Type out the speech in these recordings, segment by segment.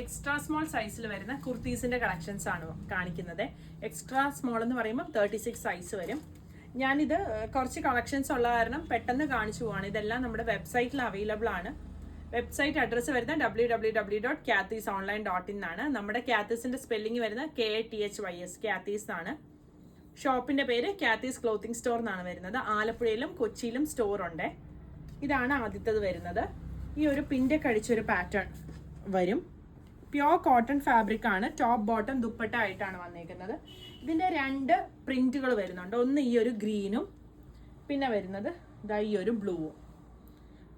Extra small സൈസിൽ വരുന്ന കുർത്തീസിന്റെ collections ആണ് കാണിക്കുന്നത്. എക്സ്ട്രാ സ്മോൾ എന്ന് പറയുമ്പോൾ 36 സൈസ് വരും. ഞാനിത് കുറച്ച് കളക്ഷൻസ് ഉള്ള കാരണം പെട്ടെന്ന് കാണിച്ചു പോവാണ്. ഇതെല്ലാം നമ്മുടെ വെബ്സൈറ്റിൽ അവൈലബിൾ ആണ്. വെബ്സൈറ്റ് അഡ്രസ്സ് വരുന്നത് www.kathysonline.in ആണ്. നമ്മുടെ കാത്തീസിന്റെ സ്പെല്ലിംഗ് വരുന്നത് KATHYS, കാത്തീസ് ആണ്. ഷോപ്പിന്റെ പേര് കാത്തീസ് ക്ലോത്തിങ് സ്റ്റോർ എന്നാണ് വരുന്നത്. ആലപ്പുഴയിലും കൊച്ചിയിലും സ്റ്റോർ ഉണ്ട്. ഇതാണ് ആദ്യത്തേത് വരുന്നത്. ഈ ഒരു പിന്റെ കഴിച്ചൊരു പാറ്റേൺ വരും. പ്യോർ കോട്ടൺ ഫാബ്രിക് ആണ്. ടോപ്പ് ബോട്ടം ദുപ്പട്ട ആയിട്ടാണ് വന്നേക്കുന്നത്. ഇതിന്റെ 2 പ്രിന്റുകൾ വരുന്നുണ്ട്. ഒന്ന് ഈ ഒരു ഗ്രീനും പിന്നെ വരുന്നത് ഇതാ ഈ ഒരു ബ്ലൂവും.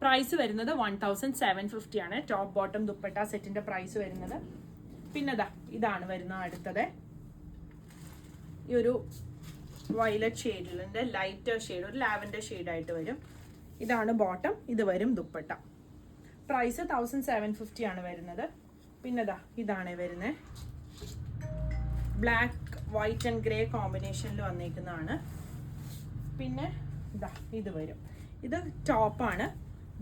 പ്രൈസ് വരുന്നത് 1750 ആണ്. ടോപ്പ് ബോട്ടം ദുപ്പട്ട സെറ്റിന്റെ പ്രൈസ് വരുന്നത്. പിന്നെ ഇതാണ് വരുന്നത് അടുത്തത്. ഈ ഒരു വയലറ്റ് ഷെയ്ഡിന്റെ ലൈറ്റർ ഷെയ്ഡ്, ഒരു ലാവൻഡർ ഷെയ്ഡായിട്ട് വരും. ഇതാണ് ബോട്ടം, ഇത് വരും ദുപ്പട്ട. പ്രൈസ് 1750 ആണ് വരുന്നത്. പിന്നെ ഇതാണ് വരുന്നത്. ബ്ലാക്ക് വൈറ്റ് ആൻഡ് ഗ്രേ കോമ്പിനേഷനിൽ വന്നേക്കുന്നതാണ്. പിന്നെ ഇത് വരും. ഇത് ടോപ്പാണ്.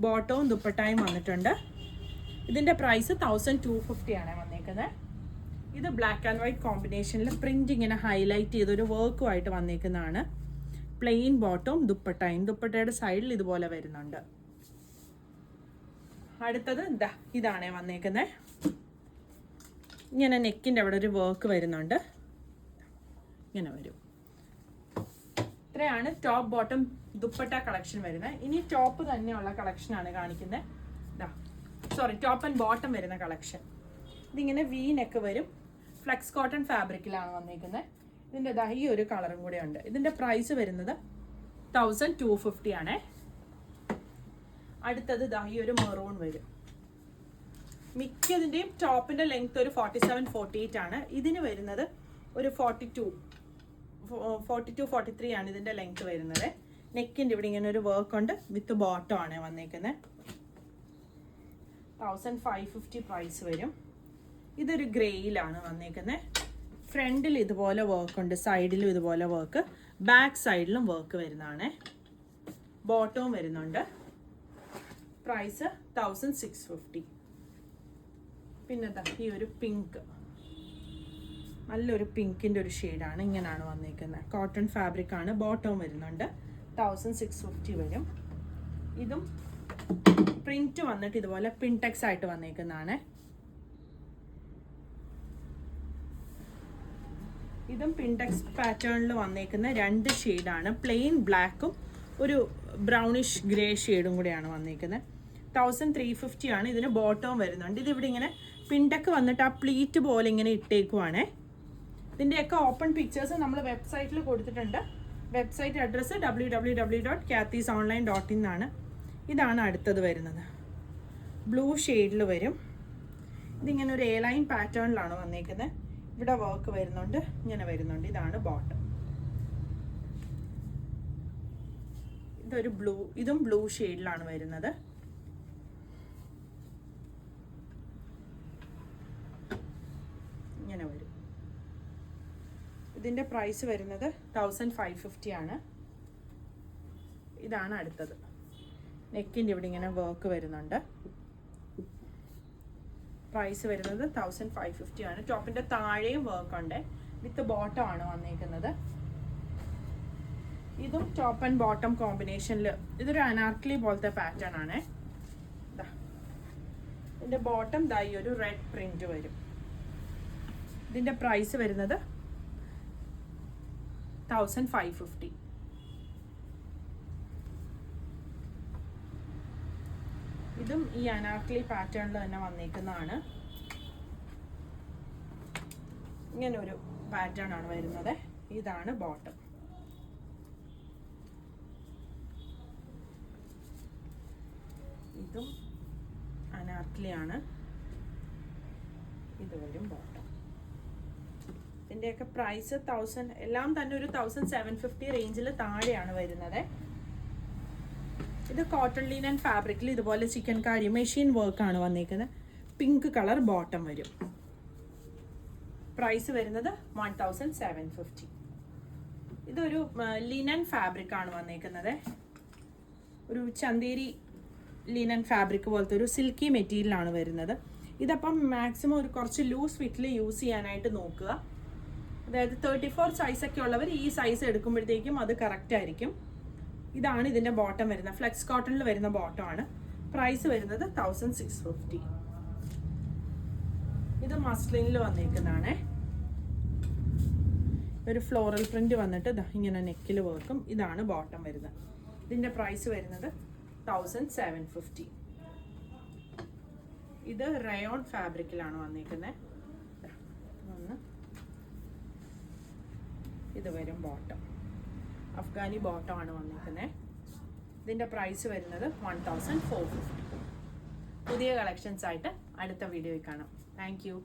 ബോട്ടവും ദുപ്പട്ടായും വന്നിട്ടുണ്ട്. ഇതിന്റെ പ്രൈസ് 1250 ആണ് വന്നേക്കുന്നത്. ഇത് ബ്ലാക്ക് ആൻഡ് വൈറ്റ് കോമ്പിനേഷനിൽ പ്രിന്റ് ഇങ്ങനെ ഹൈലൈറ്റ് ചെയ്തൊരു വർക്കുമായിട്ട് വന്നേക്കുന്നതാണ്. പ്ലെയിൻ ബോട്ടവും ദുപ്പട്ടയും. ദുപ്പട്ടയുടെ സൈഡിൽ ഇതുപോലെ വരുന്നുണ്ട്. അടുത്തത് ഇതാണ് വന്നേക്കുന്നത്. ഇങ്ങനെ നെക്കിന്റെ അവിടെ ഒരു വർക്ക് വരുന്നുണ്ട്. ഇങ്ങനെ വരും. ഇത്രയാണ് ടോപ്പ് ബോട്ടം ദുപ്പട്ട കളക്ഷൻ വരുന്നത്. ഇനി ടോപ്പ് തന്നെയുള്ള കളക്ഷൻ ആണ് കാണിക്കുന്നത്. ടോപ്പ് ആൻഡ് ബോട്ടം വരുന്ന കളക്ഷൻ. ഇതിങ്ങനെ വി നെക്ക് വരും. ഫ്ലെക്സ് കോട്ടൺ ഫാബ്രിക്കിലാണ് വന്നിരിക്കുന്നത്. ഇതിന്റെ ഈ ഒരു കളറും കൂടെ ഉണ്ട്. ഇതിന്റെ പ്രൈസ് വരുന്നത് 1250 ആണ്. അടുത്തത് ഈ ഒരു മെറൂൺ വരും. മിക്കതിന്റെയും ടോപ്പിന്റെ ലെങ്ത് ഒരു 47-48 ആണ്. ഇതിന് വരുന്നത് ഒരു 42-43 ആണ് ഇതിന്റെ ലെങ്ത് വരുന്നത്. നെക്കിന്റെ ഇവിടെ ഇങ്ങനെ ഒരു വർക്ക് ഉണ്ട്. വിത്ത് ബോട്ടം ആണ് വന്നേക്കുന്നത്. 1550 പ്രൈസ് വരും. ഇതൊരു ഗ്രേയിലാണ് വന്നേക്കുന്നത്. ഫ്രണ്ടിൽ ഇതുപോലെ വർക്ക് ഉണ്ട്, സൈഡിലും ഇതുപോലെ വർക്ക്, ബാക്ക് സൈഡിലും വർക്ക് വരുന്നതാണ്. ബോട്ടവും വരുന്നുണ്ട്. പ്രൈസ് 1650. പിന്നെ ഈ ഒരു പിങ്ക്, നല്ലൊരു പിങ്കിന്റെ ഒരു ഷെയ്ഡാണ്. ഇങ്ങനെയാണ് വന്നേക്കുന്നത്. കോട്ടൺ ഫാബ്രിക് ആണ്. ബോട്ടവും വരുന്നുണ്ട്. 1650 വരും. ഇതും പ്രിന്റ് വന്നിട്ട് ഇതുപോലെ പിൻടെക്സ് ആയിട്ട് വന്നേക്കുന്നതാണ്. ഇതും പിൻടെക്സ് പാറ്റേണിൽ വന്നേക്കുന്ന 2 ഷെയ്ഡാണ്. പ്ലെയിൻ ബ്ലാക്കും ഒരു ബ്രൗണിഷ് ഗ്രേ ഷെയ്ഡും കൂടെയാണ് വന്നേക്കുന്നത്. 1350 ആണ്. ഇതിന് ബോട്ടവും വരുന്നുണ്ട്. ഇതിവിടെ ഇങ്ങനെ പിൻടെക്ക് വന്നിട്ട് ആ പ്ലീറ്റ് പോലെ ഇങ്ങനെ ഇട്ടേക്കുവാണേ. ഇതിൻ്റെയൊക്കെ ഓപ്പൺ പിക്ചേഴ്സ് നമ്മൾ വെബ്സൈറ്റിൽ കൊടുത്തിട്ടുണ്ട്. വെബ്സൈറ്റ് അഡ്രസ്സ് www.kathysonline.in ആണ്. ഇതാണ് അടുത്തത് വരുന്നത്. ബ്ലൂ ഷെയ്ഡിൽ വരും. ഇതിങ്ങനെ ഒരു ലൈൻ പാറ്റേണിലാണ് വന്നേക്കുന്നത്. ഇവിടെ വർക്ക് വരുന്നുണ്ട്, ഇങ്ങനെ വരുന്നുണ്ട്. ഇതാണ് ബോട്ടം. ഇതൊരു ബ്ലൂ, ഇതും ബ്ലൂ ഷെയ്ഡിലാണ് വരുന്നത്. ഇങ്ങനെ വരും. ഇതിന്റെ പ്രൈസ് വരുന്നത് 1550 ആണ്. ഇതാണ് അടുത്തത്. നെക്കിന്റെ ഇവിടെ ഇങ്ങനെ വർക്ക് വരുന്നുണ്ട്. പ്രൈസ് വരുന്നത് 1550 ആണ്. ടോപ്പിന്റെ താഴെയും വർക്ക് ഉണ്ട്. വിത്ത് ബോട്ടം ആണ് വന്നേക്കുന്നത്. ഇതും ടോപ്പ് ആൻഡ് ബോട്ടം കോമ്പിനേഷനിൽ. ഇതൊരു അനാർക്കലി പോലത്തെ പാറ്റേൺ ആണ്. ഇതിന്റെ ബോട്ടം ഈ ഒരു റെഡ് പ്രിന്റ് വരും. ഇതിന്റെ പ്രൈസ് വരുന്നത് 1550. ഇതും ഈ അനാർക്കലി പാറ്റേണിൽ തന്നെ വന്നേക്കുന്നതാണ്. ഇങ്ങനെ ഒരു പാറ്റേൺ ആണ് വരുന്നത്. ഇതാണ് ബോട്ടം. ഇതും അനാർക്കലി ആണ്. ഇത് വരും ബോട്ടം. ഇതിന്റെയൊക്കെ പ്രൈസ് 1000, എല്ലാം തന്നെ ഒരു 1750 റേഞ്ചിൽ താഴെയാണ് വരുന്നത്. ഇത് കോട്ടൺ ലീനൻ ഫാബ്രിക്കിൽ ഇതുപോലെ ചിക്കൻ കാരി മെഷീൻ വർക്ക് ആണ് വന്നേക്കുന്നത്. പിങ്ക് കളർ ബോട്ടം വരും. പ്രൈസ് വരുന്നത് 1750. ഇതൊരു ലിനൻ ഫാബ്രിക് ആണ് വന്നേക്കുന്നത്. ഒരു ചന്തേരി ലിനൻ ഫാബ്രിക് പോലത്തെ ഒരു സിൽക്കി മെറ്റീരിയൽ ആണ് വരുന്നത്. ഇതപ്പം മാക്സിമം ഒരു കുറച്ച് ലൂസ് ഫിറ്റിൽ യൂസ് ചെയ്യാനായിട്ട് നോക്കുക. അതായത് 34 സൈസൊക്കെ ഉള്ളവർ ഈ സൈസ് എടുക്കുമ്പോഴത്തേക്കും അത് കറക്റ്റ് ആയിരിക്കും. ഇതാണ് ഇതിൻ്റെ ബോട്ടം വരുന്നത്. ഫ്ലെക്സ് കോട്ടണിൽ വരുന്ന ബോട്ടമാണ്. പ്രൈസ് വരുന്നത് 1650. ഇത് മസ്ലിനിൽ വന്നേക്കുന്നതാണേ. ഒരു ഫ്ലോറൽ പ്രിന്റ് വന്നിട്ട് ഇങ്ങനെ നെക്കിൽ വർക്കും. ഇതാണ് ബോട്ടം വരുന്നത്. ഇതിൻ്റെ പ്രൈസ് വരുന്നത് 1750. ഇത് റയോൺ ഫാബ്രിക്കിലാണ് വന്നിരിക്കുന്നത്. ഇത് വരും ബോട്ടം. അഫ്ഗാനി ബോട്ടം ആണ് വന്നിരിക്കുന്നത്. ഇതിൻ്റെ പ്രൈസ് വരുന്നത് 1450. പുതിയ കളക്ഷൻസ് ആയിട്ട് അടുത്ത വീഡിയോയിൽ കാണാം. Thank you.